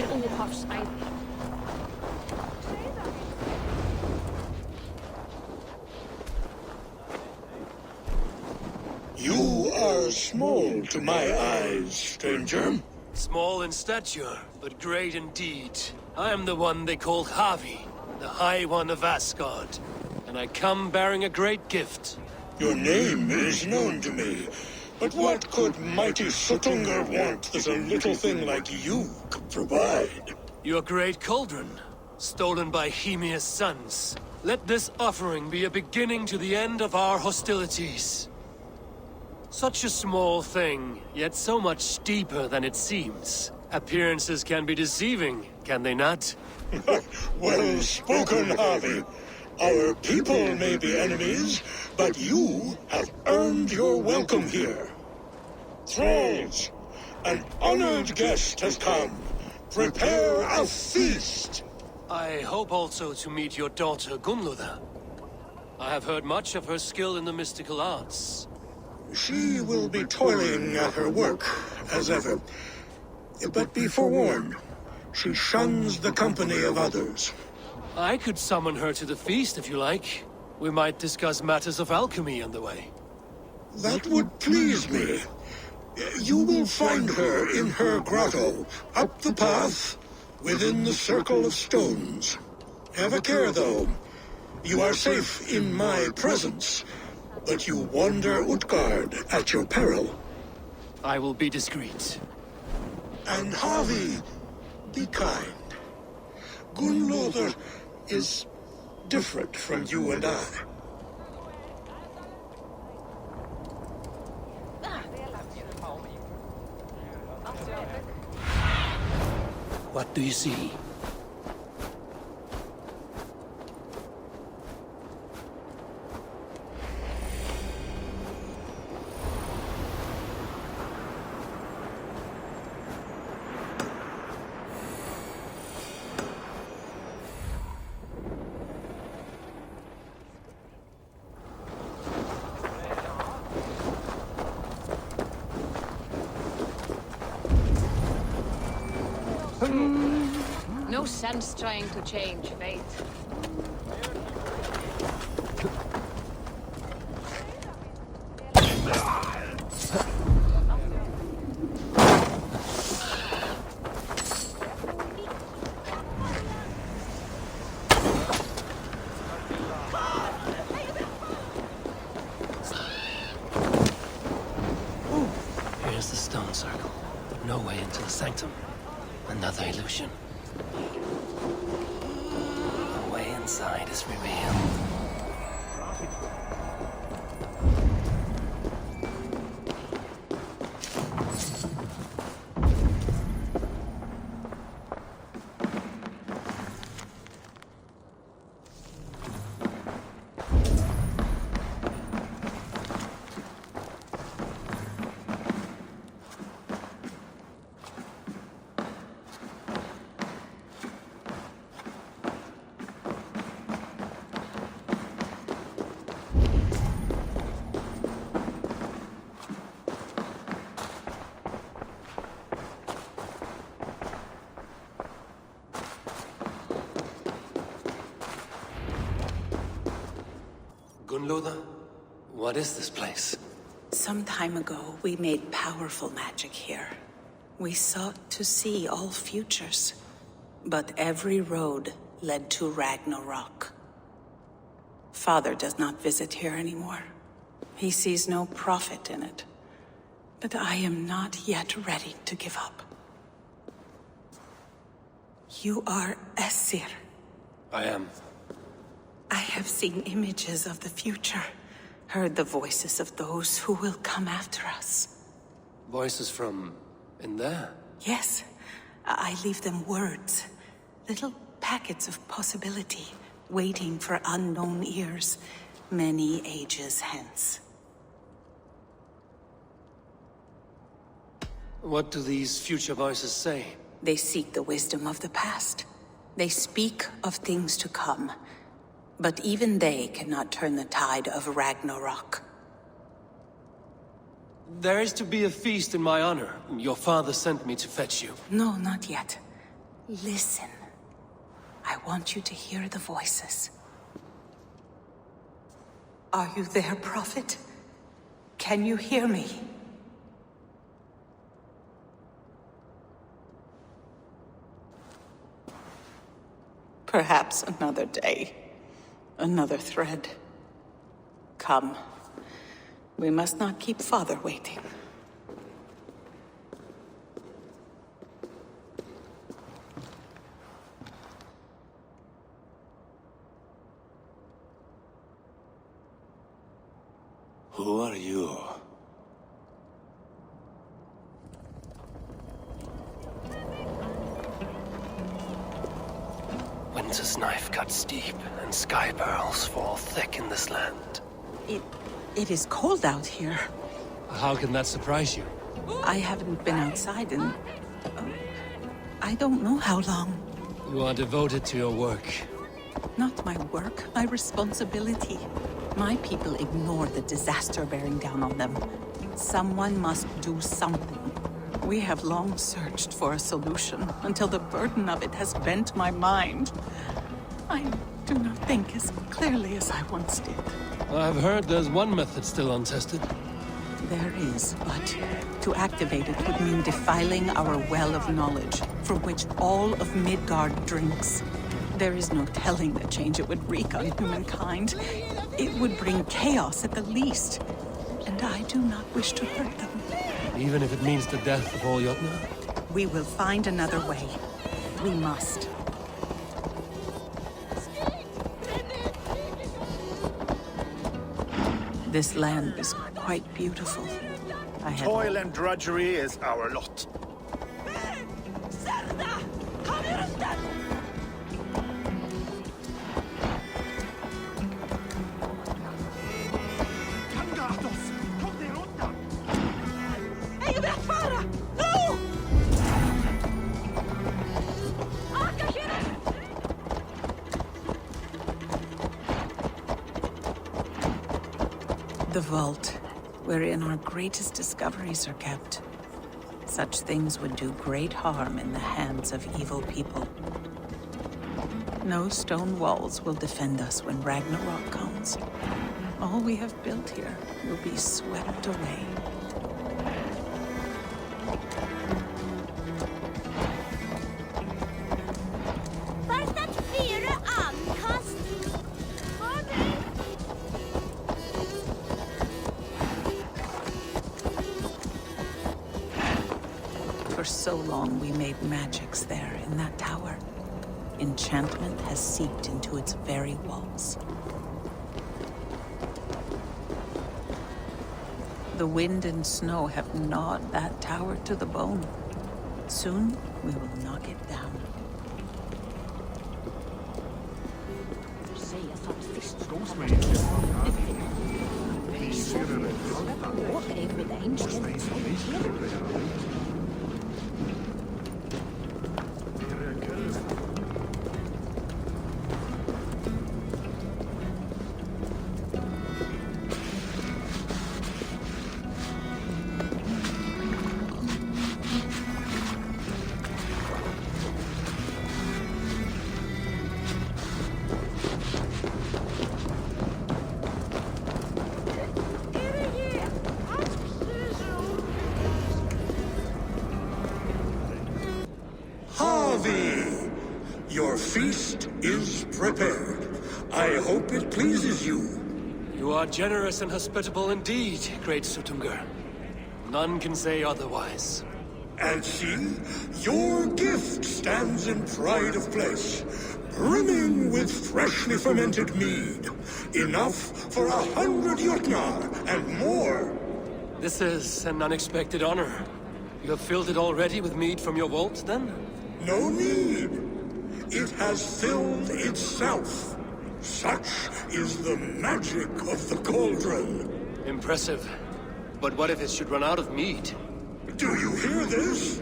er uhavsæði. You are small to my eyes, stranger. Small in stature, but great in deed. I am the one they call Havi, the High One of Asgard. And I come bearing a great gift. Your name is known to me. But what could mighty Suttungr want that a little thing like you could provide? Your great cauldron, stolen by Hemia's sons. Let this offering be a beginning to the end of our hostilities. Such a small thing, yet so much deeper than it seems. Appearances can be deceiving, can they not? Well spoken, Harvey. Our people may be enemies, but you have earned your welcome here. Thralls, an honored guest has come. Prepare a feast. I hope also to meet your daughter Gunnlóða. I have heard much of her skill in the mystical arts. She will be toiling at her work, as ever. But be forewarned, she shuns the company of others. I could summon her to the feast if you like. We might discuss matters of alchemy on the way. That would please me. You will find her in her grotto, up the path, within the circle of stones. Have a care, though. You are safe in my presence, but you wander Utgard at your peril. I will be discreet. And Harvey, be kind. Gunnlóður is different from you and I. What do you see? No sense trying to change fate. Here's the stone circle, but no way into the sanctum. Another illusion. The way inside is revealed. Gunnlóða, what is this place? Some time ago, we made powerful magic here. We sought to see all futures, but every road led to Ragnarok. Father does not visit here anymore. He sees no profit in it. But I am not yet ready to give up. You are Esir. I am. I have seen images of the future, heard the voices of those who will come after us. Voices from in there? Yes, I leave them words, little packets of possibility, waiting for unknown ears, many ages hence. What do these future voices say? They seek the wisdom of the past. They speak of things to come. But even they cannot turn the tide of Ragnarok. There is to be a feast in my honor. Your father sent me to fetch you. No, not yet. Listen. I want you to hear the voices. Are you there, Prophet? Can you hear me? Perhaps another day. Another thread. Come. We must not keep Father waiting. Who are you? Winter's knife cuts deep, and sky pearls fall thick in this land. It is cold out here. How can that surprise you? I haven't been outside in... I don't know how long. You are devoted to your work. Not my work, my responsibility. My people ignore the disaster bearing down on them. Someone must do something. We have long searched for a solution until the burden of it has bent my mind. I do not think as clearly as I once did. I've heard there's one method still untested. There is, but to activate it would mean defiling our well of knowledge, from which all of Midgard drinks. There is no telling the change it would wreak on humankind. It would bring chaos at the least, and I do not wish to hurt them. Even if it means the death of all Jotnar? We will find another way. We must. This land is quite beautiful. Toil and drudgery is our lot. The vault, wherein our greatest discoveries are kept. Such things would do great harm in the hands of evil people. No stone walls will defend us when Ragnarok comes. All we have built here will be swept away. For so long we made magics there in that tower. Enchantment has seeped into its very walls. The wind and snow have gnawed that tower to the bone. Soon we will knock it down. Your feast is prepared. I hope it pleases you. You are generous and hospitable indeed, great Sutungur. None can say otherwise. And see, your gift stands in pride of place, brimming with freshly fermented mead. Enough for 100 Jotnar and more. This is an unexpected honor. You have filled it already with mead from your vault, then? No need. It has filled itself. Such is the magic of the cauldron. Impressive. But what if it should run out of mead? Do you hear this?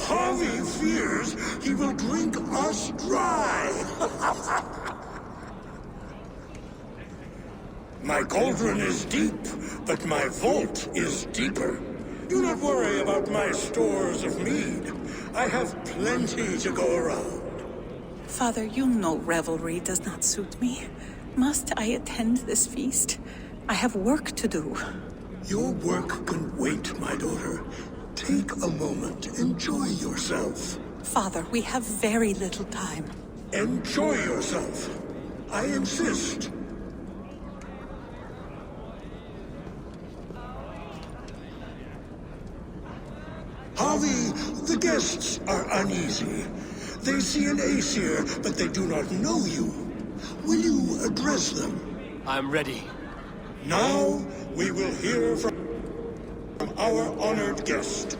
Harvey fears he will drink us dry. My cauldron is deep, but my vault is deeper. Do not worry about my stores of mead. I have plenty to go around. Father, you know revelry does not suit me. Must I attend this feast? I have work to do. Your work can wait, my daughter. Take a moment. Enjoy yourself. Father, we have very little time. Enjoy yourself. I insist. Harvey, the guests are uneasy. They see an Aesir, but they do not know you. Will you address them? I'm ready. Now we will hear from our honored guest.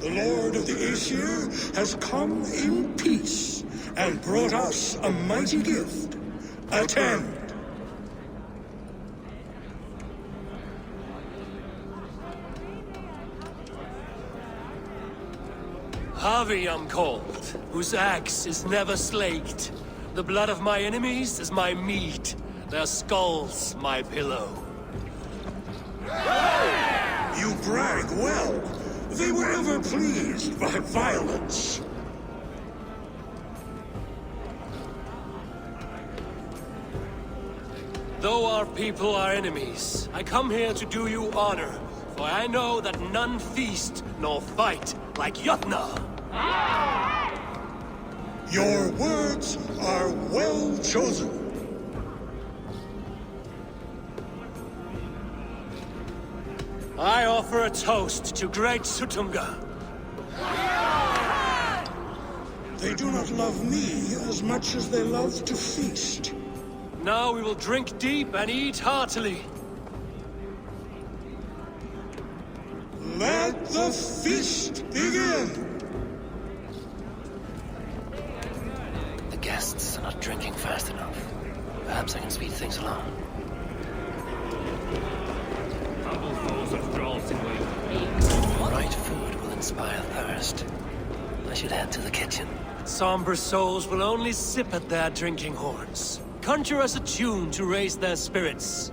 The Lord of the Aesir has come in peace and brought us a mighty gift. Attend. Harvey I'm called, whose axe is never slaked. The blood of my enemies is my meat, their skulls my pillow. You brag well. They were ever pleased by violence. Though our people are enemies, I come here to do you honor, for I know that none feast nor fight like Jotnar. Your words are well chosen. I offer a toast to great Sutunga. They do not love me as much as they love to feast. Now we will drink deep and eat heartily. Let the feast begin! The guests are not drinking fast enough. Perhaps I can speed things along. The right food will inspire thirst. I should head to the kitchen. Somber souls will only sip at their drinking horns. Conjure us a tune to raise their spirits.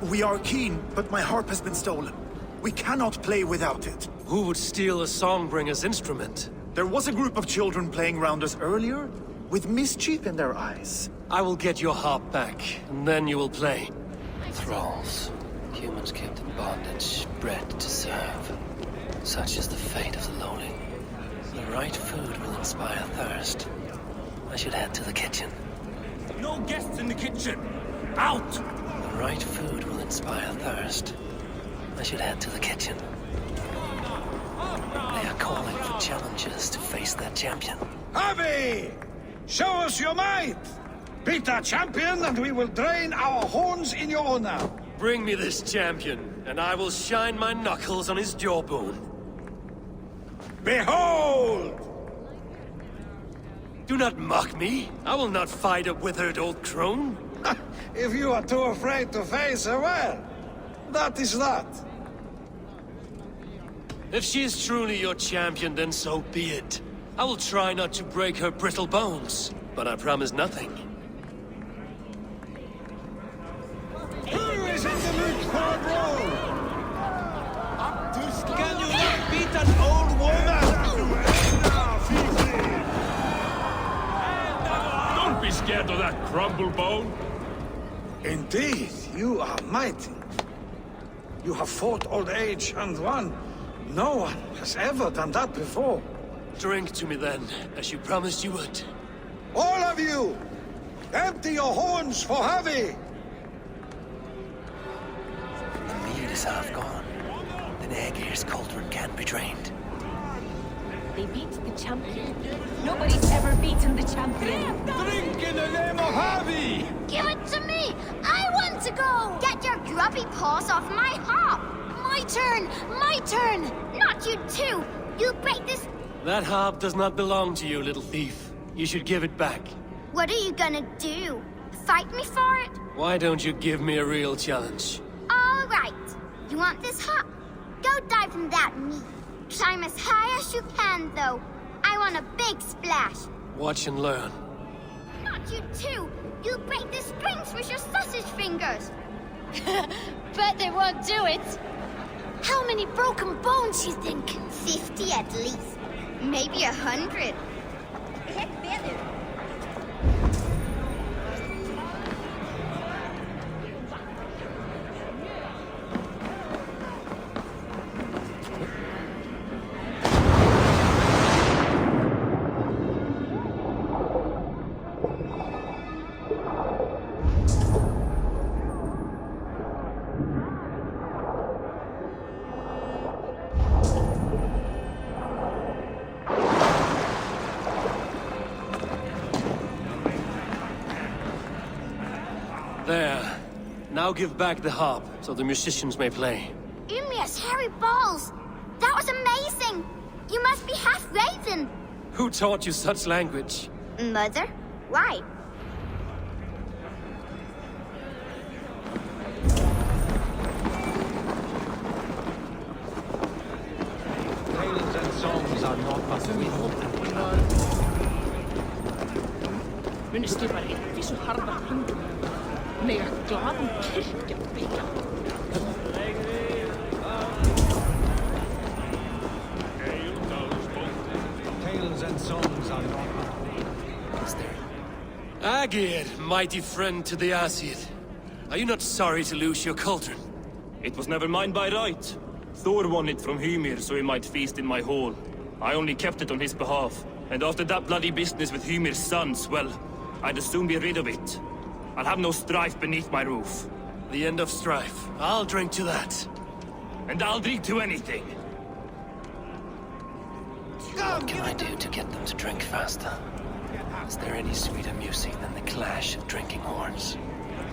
We are keen, but my harp has been stolen. We cannot play without it. Who would steal a songbringer's instrument? There was a group of children playing round us earlier, with mischief in their eyes. I will get your harp back, and then you will play. Thralls. Humans kept in bondage, bred to serve. Such is the fate of the lowly. The right food will inspire thirst. I should head to the kitchen. No guests in the kitchen! Out! The right food will inspire thirst. I should head to the kitchen. They are calling for challengers to face their champion. Harvey! Show us your might! Beat our champion and we will drain our horns in your honor. Bring me this champion, and I will shine my knuckles on his jawbone. Behold! Do not mock me. I will not fight a withered old crone. If you are too afraid to face her, well, that is that. If she is truly your champion, then so be it. I will try not to break her brittle bones, but I promise nothing. Who is in the mood for a brawl? Can you not beat an old woman? Don't be scared of that crumble bone. Indeed, you are mighty. You have fought old age and won. No one has ever done that before. Drink to me then, as you promised you would. All of you! Empty your horns for Harvey! The mead is half gone. Then Aegir's cauldron can be drained. They beat the champion. Nobody's ever beaten the champion. Drink in the name of Harvey! Give it to me! I want to go! Get your grubby paws off my harp! My turn! My turn! Not you too! You break this... That harp does not belong to you, little thief. You should give it back. What are you gonna do? Fight me for it? Why don't you give me a real challenge? All right. You want this harp? Go dive in that meat. Climb as high as you can, though. I want a big splash. Watch and learn. Not you too! You break the strings with your sausage fingers! Bet they won't do it. How many broken bones you think? 50 at least. Maybe 100. Heck better. There. Now give back the harp, so the musicians may play. Umia's hairy balls! That was amazing! You must be half raven! Who taught you such language? Mother? Why? Tales and songs are not but Muni skipar ekki svo harðar höndum. Mega glaðan kirkja byggja. Tales and songs are not Agir, mighty friend to the Aesir. Are you not sorry to lose your cauldron? It was never mine by right. Thor won it from Hymir so he might feast in my hall. I only kept it on his behalf. And after that bloody business with Hymir's sons, well, I'd as soon be rid of it. I'll have no strife beneath my roof. The end of strife. I'll drink to that. And I'll drink to anything. What can I do to get them to drink faster? Is there any sweeter music than the clash of drinking horns?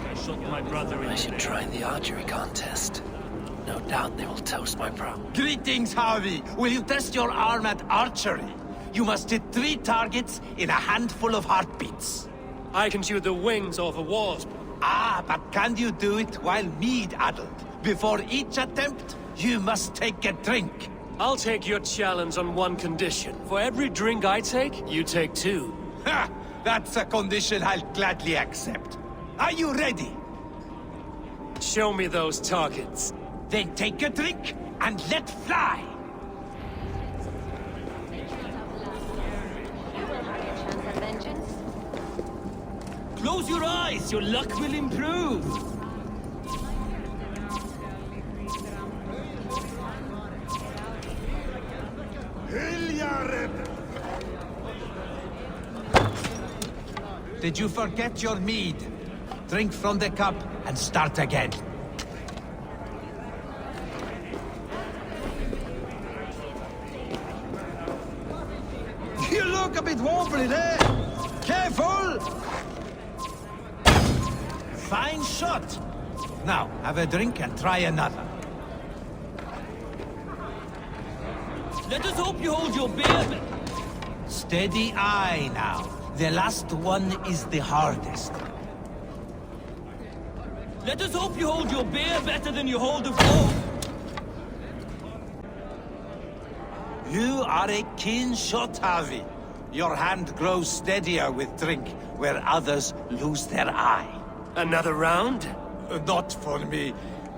I shot my brother in I should try the archery contest. No doubt they will toast my pro. Greetings, Harvey. Will you test your arm at archery? You must hit 3 targets in a handful of heartbeats. I can shoot the wings off a wasp. Ah, but can you do it while mead-addled? Before each attempt, you must take a drink. I'll take your challenge on one condition. For every drink I take, you take 2. Ha! That's a condition I'll gladly accept. Are you ready? Show me those targets. Then take a drink and let fly. Close your eyes, your luck will improve. Did you forget your mead? Drink from the cup and start again. You look a bit wobbly there. Careful! Fine shot. Now, have a drink and try another. Let us hope you hold your beer. Steady eye now. The last one is the hardest. Let us hope you hold your beer better than you hold the floor. You are a keen shot, Harvey. Your hand grows steadier with drink, where others lose their eye. Another round? Not for me.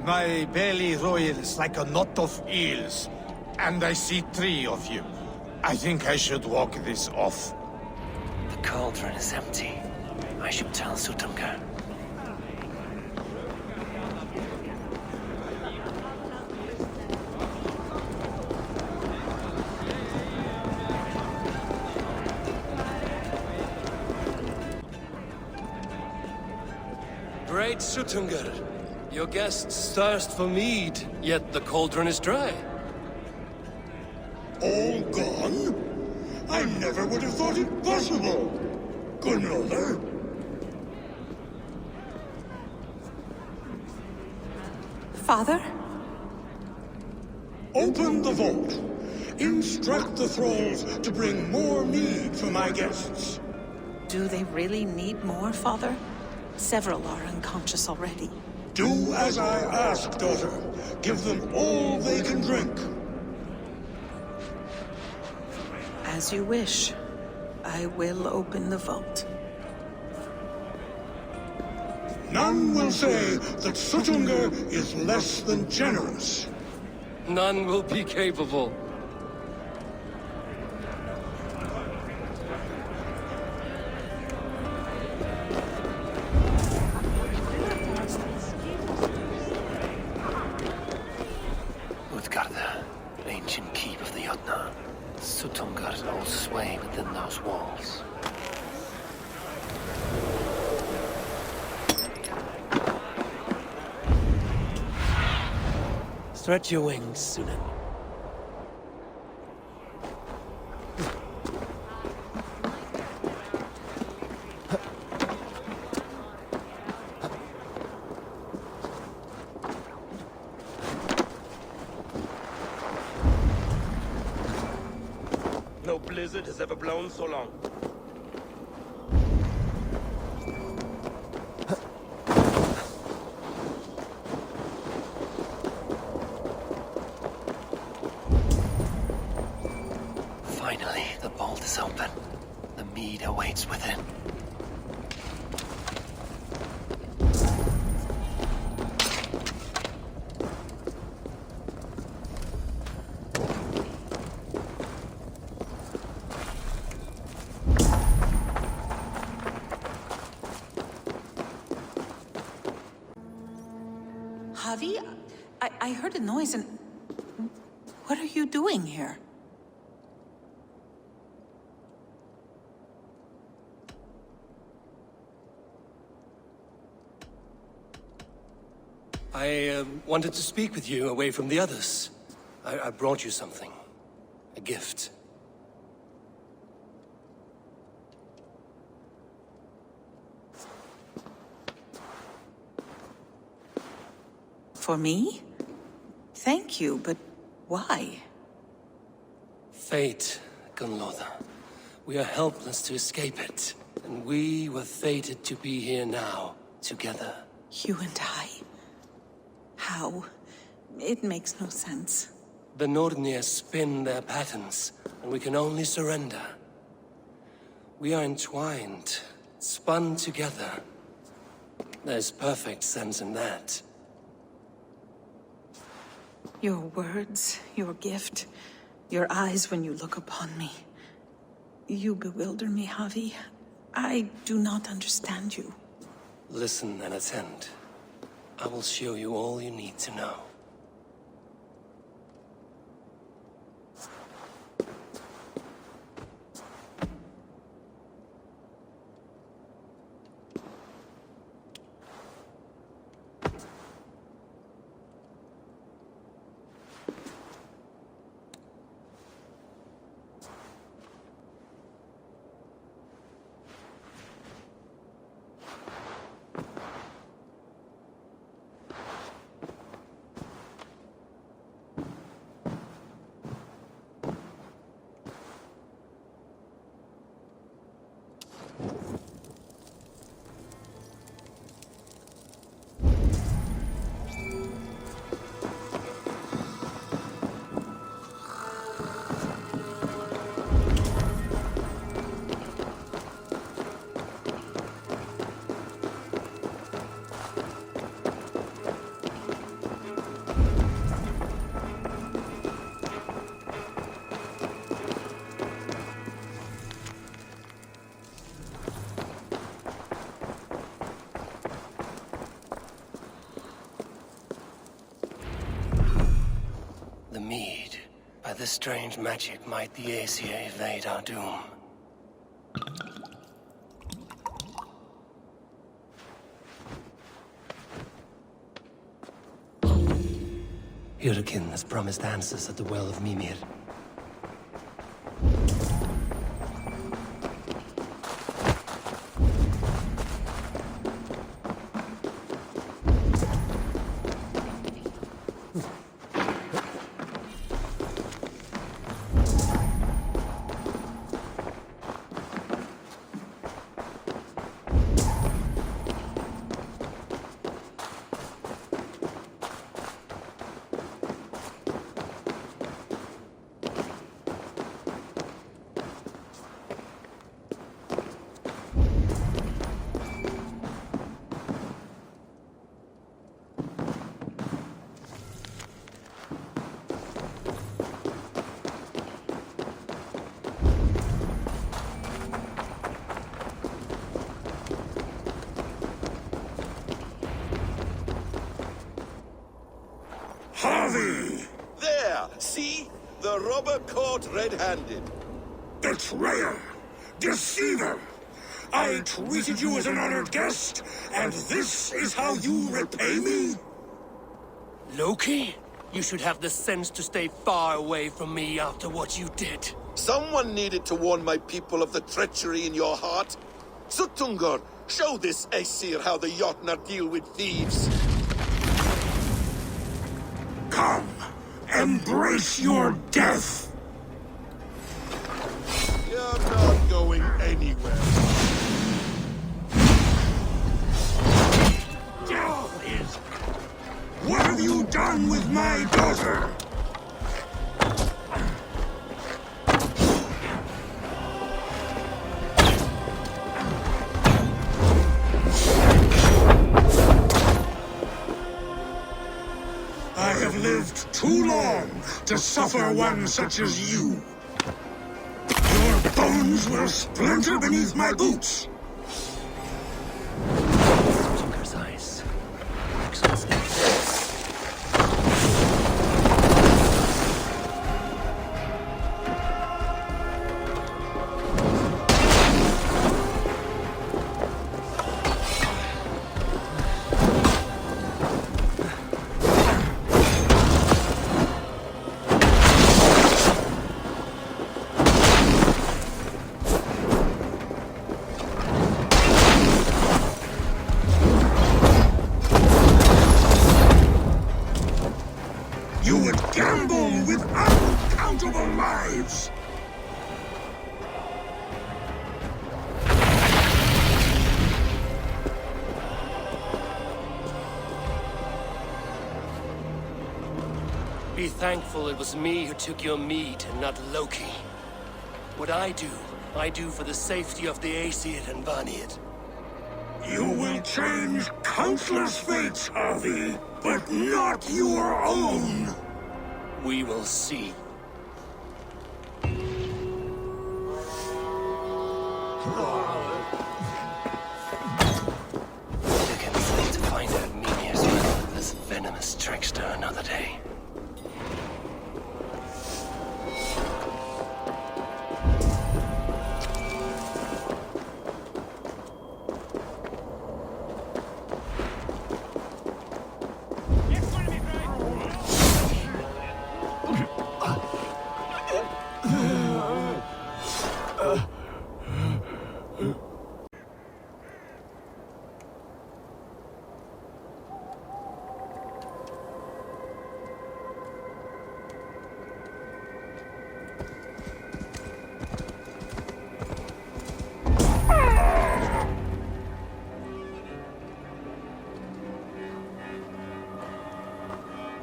My belly roils like a knot of eels. And I see 3 of you. I think I should walk this off. The cauldron is empty. I should tell Sutunga. Great Sutungar. Your guests thirst for mead, yet the cauldron is dry. All gone? I never would have thought it possible. Gunnar. Father? Open the vault. Instruct the thralls to bring more mead for my guests. Do they really need more, Father? Several are unconscious already. Do as I ask, daughter. Give them all they can drink. As you wish. I will open the vault. None will say that Sutunga is less than generous. None will be capable. Utgarda, ancient keep of the Jotnar. Sutungar all sway within those walls. Stretch your wings, Sunan. No blizzard has ever blown so long. Finally, the vault is open. The mead awaits within. Javi, I heard a noise and... What are you doing here? I wanted to speak with you away from the others. I brought you something. A gift. For me? Thank you, but why? Fate, Gunlotha. We are helpless to escape it. And we were fated to be here now, together. You and I? How? It makes no sense. The Nordnir spin their patterns, and we can only surrender. We are entwined, spun together. There's perfect sense in that. Your words, your gift, your eyes when you look upon me. You bewilder me, Javi. I do not understand you. Listen and attend. I will show you all you need to know. The mead. By this strange magic might the Aesir evade our doom. Hyrkin has promised answers at the Well of Mimir. There! See? The robber caught red-handed. Betrayer! Deceiver! I treated you as an honored guest, and this is how you repay me? Loki? You should have the sense to stay far away from me after what you did. Someone needed to warn my people of the treachery in your heart. Sutungur, show this Aesir how the Jotnar deal with thieves. Come, embrace your death! You're not going anywhere. Death is... What have you done with my daughter? I have lived too long to suffer one such as you. Your bones will splinter beneath my boots. Tinker's eyes. Excellent step. You would gamble with uncountable lives! Be thankful it was me who took your meat and not Loki. What I do for the safety of the Aesir and Vanir. You will change countless fates, Harvey, but not your own! We will see. Dickens need to find out Mimir's riddle of this venomous trickster another day.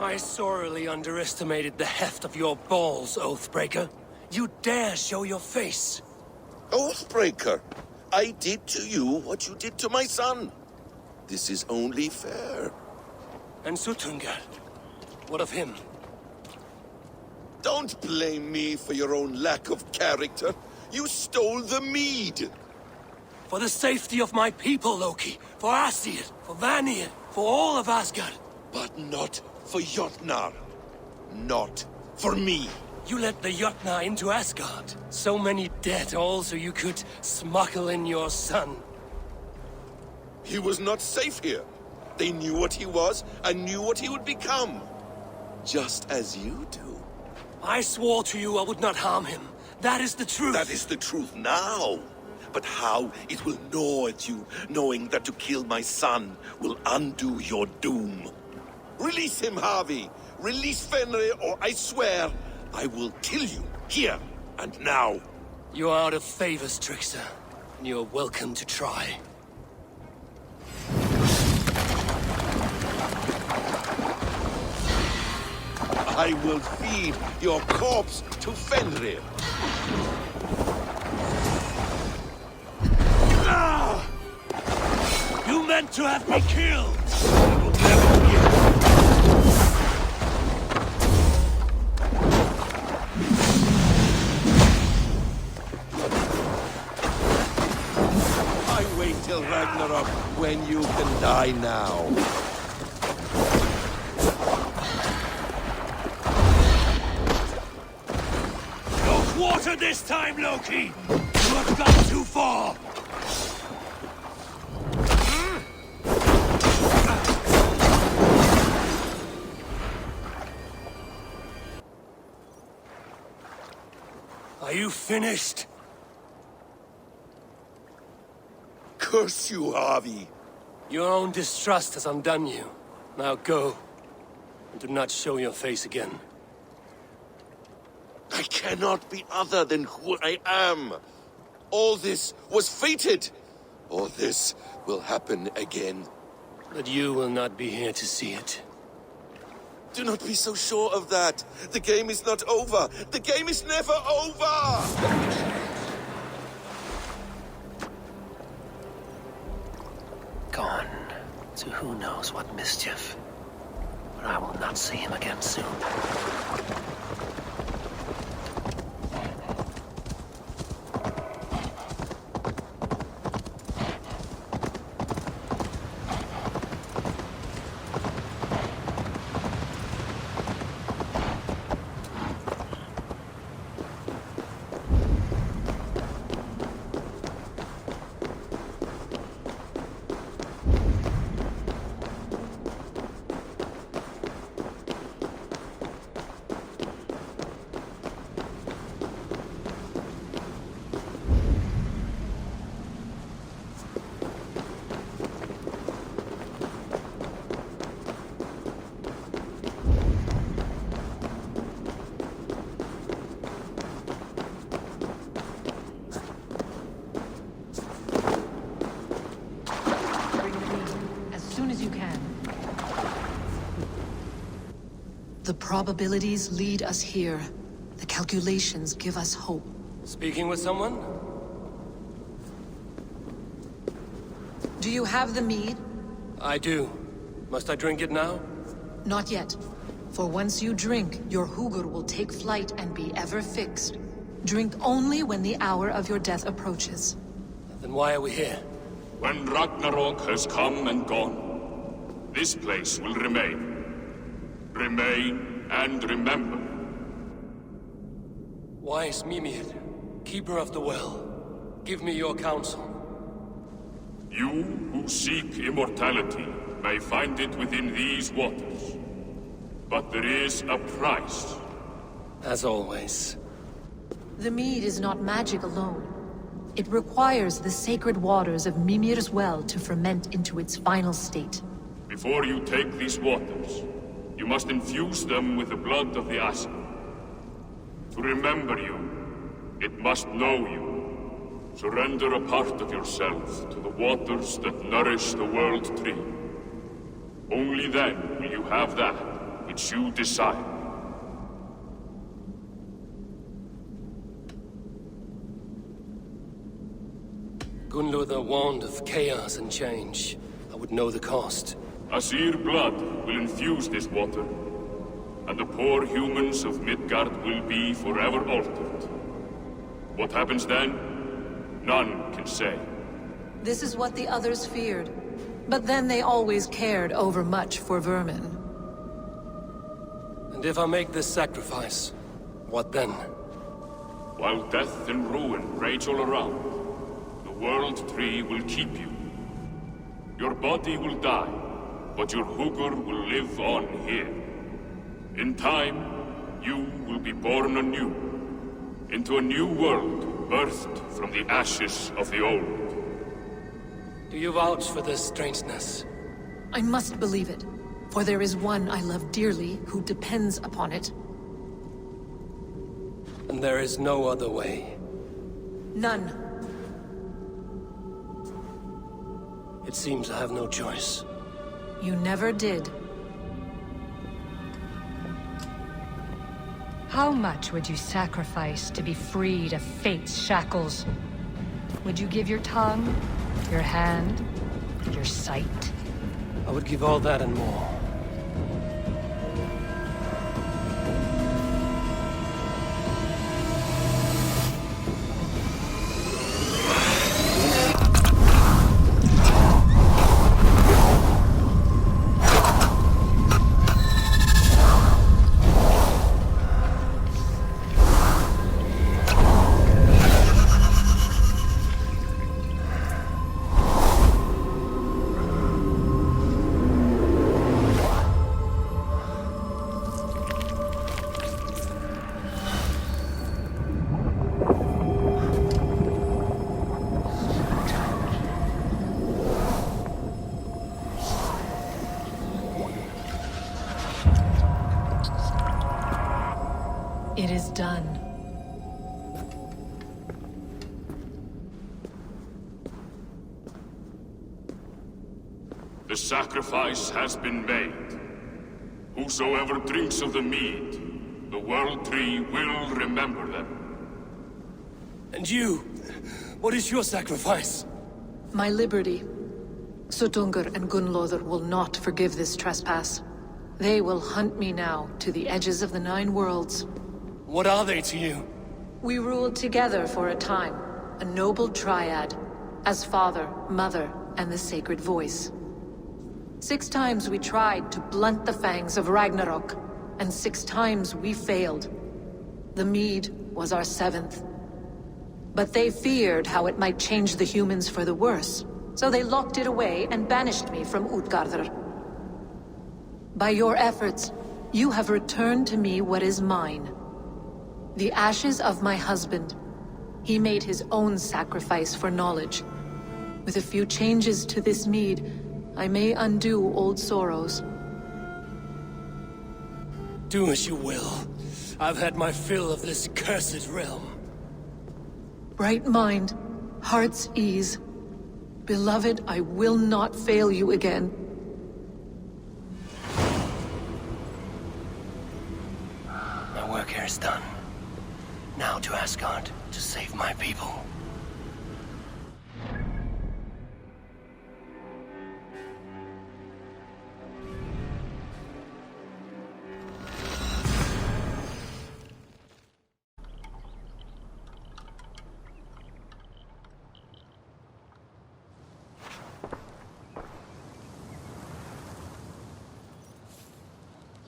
I sorely underestimated the heft of your balls, Oathbreaker. You dare show your face! Oathbreaker, I did to you what you did to my son. This is only fair. And Sutungar? What of him? Don't blame me for your own lack of character. You stole the mead. For the safety of my people, Loki. For Asir, for Vanir, for all of Asgard. But not for Jotnar. Not for me. You let the Jotnar into Asgard. So many dead, all so you could smuggle in your son. He was not safe here. They knew what he was and knew what he would become. Just as you do. I swore to you I would not harm him. That is the truth. That is the truth now. But how it will gnaw at you, knowing that to kill my son will undo your doom. Release him, Harvey. Release Fenrir, or I swear, I will kill you, here and now. You are out of favors, trickster. And you are welcome to try. I will feed your corpse to Fenrir. You meant to have me killed! I will never forgive you. I wait till Ragnarok when you can die now. water this time, Loki! You have gone too far! Are you finished? Curse you, Harvey. Your own distrust has undone you. Now go. And do not show your face again. I cannot be other than who I am. All this was fated. All this will happen again. But you will not be here to see it. Do not be so sure of that. The game is not over. The game is never over! Gone to who knows what mischief. But I will not see him again soon. The probabilities lead us here. The calculations give us hope. Speaking with someone? Do you have the mead? I do. Must I drink it now? Not yet. For once you drink, your Hugur will take flight and be ever fixed. Drink only when the hour of your death approaches. Then why are we here? When Ragnarok has come and gone, this place will remain. Remain and remember. Wise Mimir, keeper of the well, give me your counsel. You who seek immortality may find it within these waters. But there is a price. As always. The mead is not magic alone. It requires the sacred waters of Mimir's well to ferment into its final state. Before you take these waters, you must infuse them with the blood of the Asa. To remember you, it must know you. Surrender a part of yourself to the waters that nourish the World Tree. Only then will you have that which you desire. Gunlother warned of chaos and change. I would know the cost. Asir blood will infuse this water, and the poor humans of Midgard will be forever altered. What happens then? None can say. This is what the others feared. But then they always cared overmuch for vermin. And if I make this sacrifice, what then? While death and ruin rage all around, the World Tree will keep you. Your body will die, but your Hugur will live on here. In time, you will be born anew, into a new world birthed from the ashes of the old. Do you vouch for this strangeness? I must believe it, for there is one I love dearly who depends upon it. And there is no other way. None. It seems I have no choice. You never did. How much would you sacrifice to be freed of fate's shackles? Would you give your tongue, your hand, your sight? I would give all that and more. It is done. The sacrifice has been made. Whosoever drinks of the mead, the World Tree will remember them. And you? What is your sacrifice? My liberty. Suttungr and Gunnlóðr will not forgive this trespass. They will hunt me now to the edges of the 9 worlds. What are they to you? We ruled together for a time, a noble triad, as father, mother, and the sacred voice. 6 times we tried to blunt the fangs of Ragnarok, and 6 times we failed. The mead was our 7th. But they feared how it might change the humans for the worse, so they locked it away and banished me from Utgardr. By your efforts, you have returned to me what is mine. The ashes of my husband. He made his own sacrifice for knowledge. With a few changes to this mead, I may undo old sorrows. Do as you will. I've had my fill of this cursed realm. Bright mind, heart's ease. Beloved, I will not fail you again. My work here is done. Now to Asgard, to save my people.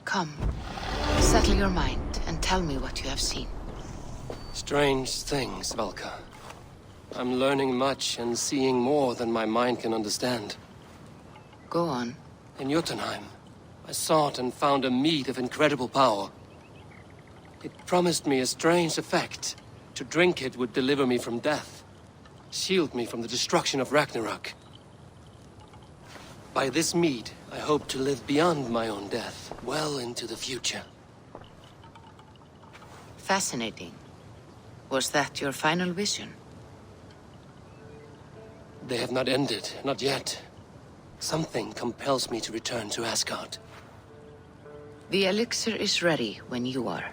Come, settle your mind and tell me what you have seen. Strange things, Valka. I'm learning much and seeing more than my mind can understand. Go on. In Jotunheim, I sought and found a mead of incredible power. It promised me a strange effect. To drink it would deliver me from death, shield me from the destruction of Ragnarok. By this mead, I hope to live beyond my own death, well into the future. Fascinating. Was that your final vision? They have not ended, not yet. Something compels me to return to Asgard. The elixir is ready when you are.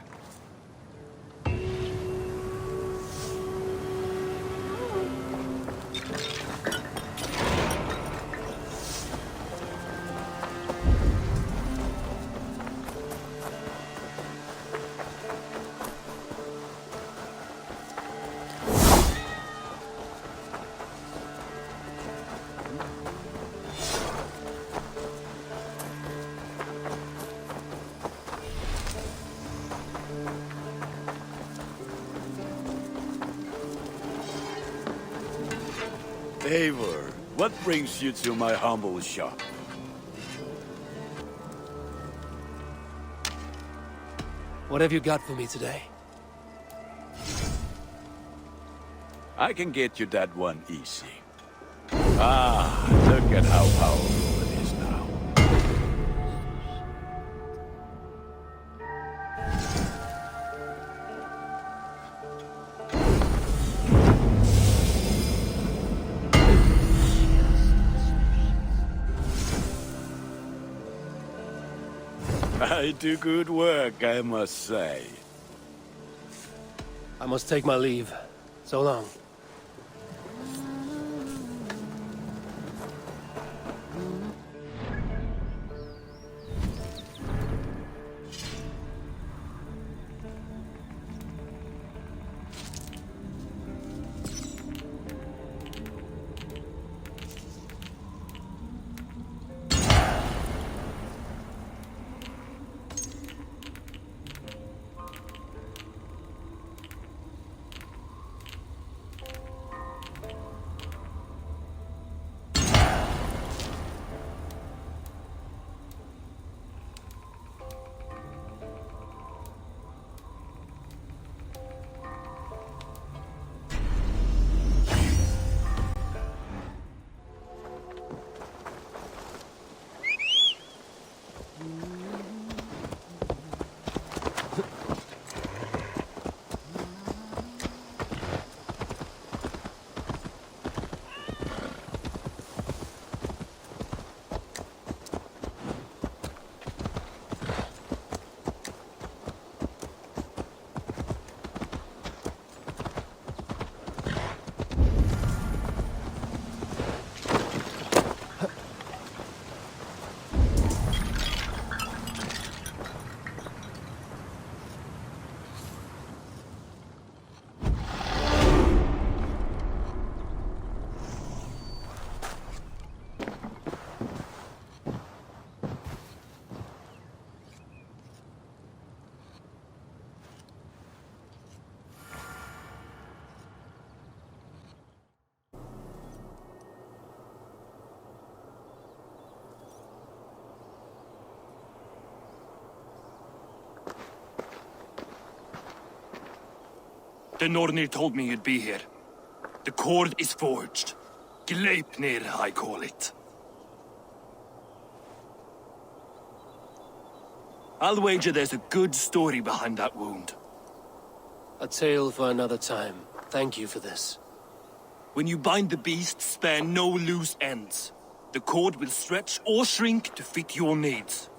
Eivor, what brings you to my humble shop? What have you got for me today? I can get you that one easy. Ah, look at how powerful it is now. I do good work, I must say. I must take my leave. So long. The Nornir told me you'd be here. The cord is forged. Gleipnir, I call it. I'll wager there's a good story behind that wound. A tale for another time. Thank you for this. When you bind the beast, spare no loose ends. The cord will stretch or shrink to fit your needs.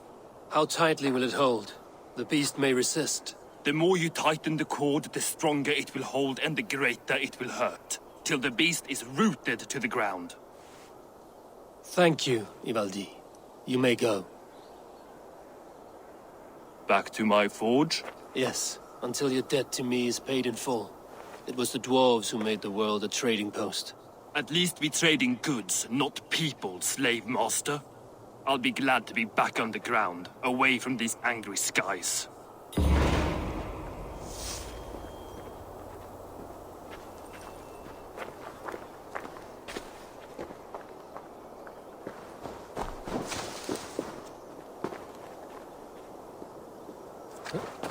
How tightly will it hold? The beast may resist. The more you tighten the cord, the stronger it will hold and the greater it will hurt. Till the beast is rooted to the ground. Thank you, Ivaldi. You may go. Back to my forge? Yes, until your debt to me is paid in full. It was the dwarves who made the world a trading post. At least we trade in goods, not people, slave master. I'll be glad to be back underground, away from these angry skies. Huh?